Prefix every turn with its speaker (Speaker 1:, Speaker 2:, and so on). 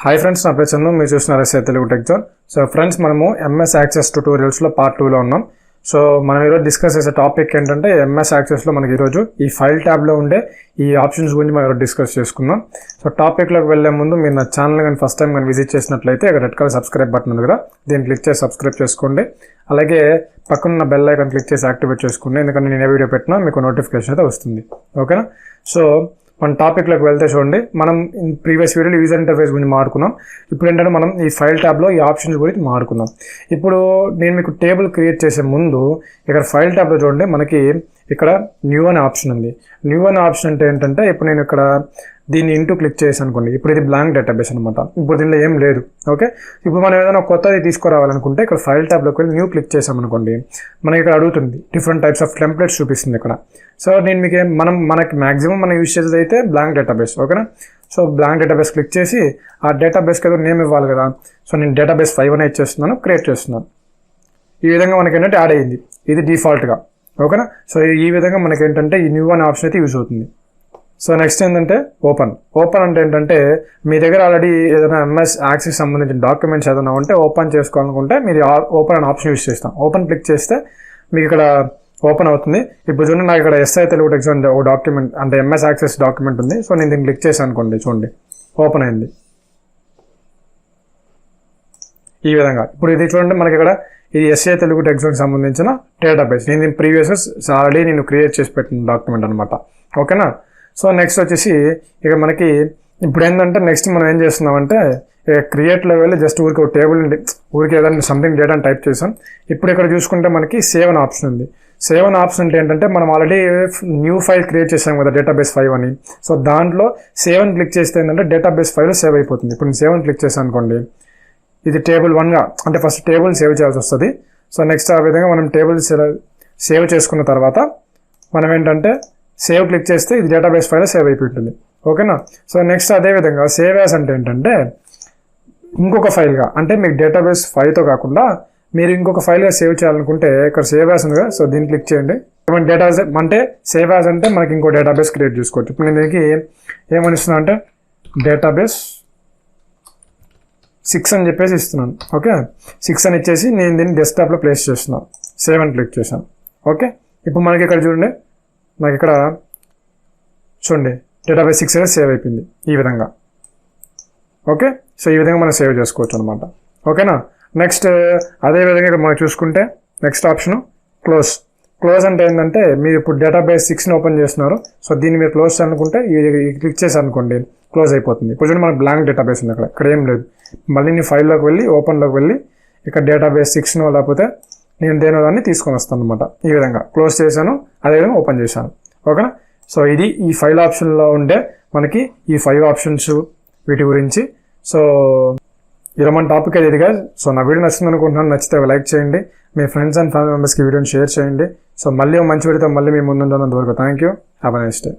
Speaker 1: Hi friends, నా పేరు చందు. మీరు చూస్తున్నారు Telugu tech zone. So friends, మనము ఎంఎస్ యాక్సెస్ ట్యూటోరియల్స్లో పార్ట్ 2లో ఉన్నాం. సో మనం ఈరోజు డిస్కస్ చేసే టాపిక్ ఏంటంటే ఎంఎస్ యాక్సెస్లో మనకి ఈరోజు ఈ ఫైల్ ట్యాబ్లో ఉండే ఈ ఆప్షన్స్ గురించి మనం ఈరోజు డిస్కస్ చేసుకుందాం. సో టాపిక్లోకి వెళ్ళే ముందు మీరు నా ఛానల్ కానీ ఫస్ట్ టైం కానీ విజిట్ చేసినట్లయితే ఇక్కడ రెడ్ కలర్ సబ్స్క్రైబ్ బటన్ ఉంది కదా, దీన్ని క్లిక్ చేసి సబ్స్క్రైబ్ చేసుకోండి. అలాగే పక్కన బెల్ ఐకాన్ క్లిక్ చేసి యాక్టివేట్ చేసుకోండి, ఎందుకంటే నేను ఏ వీడియో పెట్టినా మీకు నోటిఫికేషన్ అయితే వస్తుంది. ఓకేనా? సో మన టాపిక్లోకి వెళ్తే చూడండి, మనం ప్రీవియస్ వీడియోలో యూజర్ ఇంటర్ఫేస్ గురించి మాట్లాడుకున్నాం. ఇప్పుడు ఏంటంటే మనం ఈ ఫైల్ ట్యాబ్లో ఈ ఆప్షన్స్ గురించి మాట్లాడుకుందాం. ఇప్పుడు నేను మీకు టేబుల్ క్రియేట్ చేసే ముందు ఇక్కడ ఫైల్ ట్యాబ్లో చూడండి, మనకి ఇక్కడ న్యూ అనే ఆప్షన్ ఉంది. న్యూ అనే ఆప్షన్ అంటే ఏంటంటే, ఇప్పుడు నేను ఇక్కడ దీన్ని ఇంటూ క్లిక్ చేసి అనుకోండి, ఇప్పుడు ఇది బ్లాంక్ డేటాబేస్ అనమాట. ఇప్పుడు దీనిలో ఏం లేదు. ఓకే, ఇప్పుడు మనం ఏదైనా కొత్తది తీసుకురావాలనుకుంటే ఇక్కడ ఫైల్ ట్యాబ్లోకి వెళ్ళి న్యూ క్లిక్ చేసామనుకోండి, మనకి ఇక్కడ అడుగుతుంది డిఫరెంట్ టైప్స్ ఆఫ్ టెంప్లెట్స్ చూపిస్తుంది ఇక్కడ. సో నేను మీకు మనకి మ్యాక్సిమం మనం యూజ్ చేసేది అయితే బ్లాంక్ డేటాబేస్. ఓకేనా? సో బ్లాంక్ డేటాబేస్ క్లిక్ చేసి ఆ డేటాబేస్కి ఏదో నేమ్ ఇవ్వాలి కదా. సో నేను డేటాబేస్ 5 అనే ఇచ్చేస్తున్నాను, క్రియేట్ చేస్తున్నాను. ఈ విధంగా మనకి ఏంటంటే యాడ్ అయ్యింది, ఇది డిఫాల్ట్గా. ఓకేనా? సో ఈ విధంగా మనకి ఏంటంటే ఈ న్యూ అనే ఆప్షన్ అయితే యూజ్ అవుతుంది. సో నెక్స్ట్ ఏంటంటే ఓపెన్ అంటే ఏంటంటే, మీ దగ్గర ఆల్రెడీ ఏదైనా ఎంఎస్ యాక్సెస్ సంబంధించిన డాక్యుమెంట్స్ ఏదైనా ఉంటే ఓపెన్ చేసుకోవాలనుకుంటే మీరు ఓపెన్ అనే ఆప్షన్ యూజ్ చేస్తాం. ఓపెన్ క్లిక్ చేస్తే మీకు ఇక్కడ ఓపెన్ అవుతుంది. ఇప్పుడు చూడండి, నాకు ఇక్కడ ఎస్ఐ తెలుగు టెక్ జోన్ ఒక డాక్యుమెంట్ అంటే ఎంఎస్ యాక్సెస్ డాక్యుమెంట్ ఉంది. సో నేను దీన్ని క్లిక్ చేశాను అనుకోండి, చూడండి ఓపెన్ అయింది ఈ విధంగా. ఇప్పుడు ఇది చూడండి, మనకి ఇక్కడ ఇది ఎస్ఐ తెలుగు టెక్ జోన్కి సంబంధించిన డేటాబేస్. నేను ప్రీవియస్ ఆల్రెడీ నేను క్రియేట్ చేసి పెట్టిన డాక్యుమెంట్ అనమాట. ఓకేనా? సో నెక్స్ట్ వచ్చేసి ఇక మనకి ఇప్పుడు ఏంటంటే, నెక్స్ట్ మనం ఏం చేస్తున్నామంటే క్రియేట్లో వెళ్ళి జస్ట్ ఊరికి ఒక టేబుల్ ఊరికి ఏదైనా సంథింగ్ డేటా అని టైప్ చేసాం. ఇప్పుడు ఇక్కడ చూసుకుంటే మనకి సేవ్ అనే ఆప్షన్ ఉంది. సేవ్ అనే ఆప్షన్ అంటే ఏంటంటే, మనం ఆల్రెడీ న్యూ ఫైల్ క్రియేట్ చేసాం కదా డేటాబేస్ 5 అని. సో దాంట్లో సేవ్ అని క్లిక్ చేస్తే ఏంటంటే డేటాబేస్ 5లో సేవ్ అయిపోతుంది. ఇప్పుడు నేను సేవ్ అని క్లిక్ చేశాను అనుకోండి, ఇది టేబుల్ 1గా అంటే ఫస్ట్ టేబుల్ సేవ్ చేయాల్సి వస్తుంది. సో నెక్స్ట్ ఆ విధంగా మనం టేబుల్ సేవ్ చేసుకున్న తర్వాత మనం ఏంటంటే సేవ్ క్లిక్ చేస్తే ఇది డేటాబేస్ 5లో సేవ్ అయిపోతుంది. ఓకేనా? సో నెక్స్ట్ అదేవిధంగా సేవ్ యాస్ అంటే ఏంటంటే, ఇంకొక ఫైల్గా అంటే మీకు డేటాబేస్ 5తో కాకుండా మీరు ఇంకొక ఫైల్గా సేవ్ చేయాలనుకుంటే ఇక్కడ సేవ్ యాస్ ఉంది కదా. సో దీన్ని క్లిక్ చేయండి. డేటాబేస్ అంటే సేవ్ యాస్ అంటే మనకి ఇంకో డేటాబేస్ క్రియేట్ చేసుకోవచ్చు. ఇప్పుడు నేను దీనికి ఏమని ఇస్తున్నా అంటే డేటాబేస్ 6 అని చెప్పేసి ఇస్తున్నాను. ఓకే, 6 అని ఇచ్చేసి నేను దీన్ని డెస్క్టాప్లో ప్లేస్ చేస్తున్నాను. సేవ్ అని క్లిక్ చేశాను. ఓకే, ఇప్పుడు మనకి ఇక్కడ చూడండి, నాకు ఇక్కడ చూడండి డేటాబేస్ 6 అనేది సేవ్ అయిపోయింది ఈ విధంగా. ఓకే, సో ఈ విధంగా మనం సేవ్ చేసుకోవచ్చు అనమాట. ఓకేనా? నెక్స్ట్ అదేవిధంగా ఇక్కడ మనం చూసుకుంటే నెక్స్ట్ ఆప్షన్ క్లోజ్ అంటే ఏంటంటే, మీరు ఇప్పుడు డేటాబేస్ 6ని ఓపెన్ చేస్తున్నారు. సో దీన్ని మీరు క్లోజ్ చేయాలనుకుంటే క్లిక్ చేశారు అనుకోండి, క్లోజ్ అయిపోతుంది. ఇప్పుడు చూడండి, మనకు బ్లాంక్ డేటాబేస్ ఉంది ఇక్కడ ఏం లేదు. మళ్ళీ నేను ఫైల్లోకి వెళ్ళి ఓపెన్లోకి వెళ్ళి ఇక్కడ డేటాబేస్ 6నో లేకపోతే నేను దేనో దాన్ని తీసుకొని వస్తాను అనమాట. ఈ విధంగా క్లోజ్ చేశాను, అదేవిధంగా ఓపెన్ చేశాను. ఓకేనా? సో ఇది ఈ ఫైల్ ఆప్షన్లో ఉండే మనకి ఈ 5 ఆప్షన్స్ వీటి గురించి. సో ఇలా మన టాపిక్ అయితే ఇదిగా. సో నా వీడియో నచ్చింది అనుకుంటున్నాను. నచ్చితే లైక్ చేయండి, మీ ఫ్రెండ్స్ అండ్ ఫ్యామిలీ మెంబర్స్కి వీడియోని షేర్ చేయండి. సో మళ్ళీ మంచి వీడియోతో మళ్ళీ మీ ముందు ఉన్నంత వరకు thank you. Have a nice day.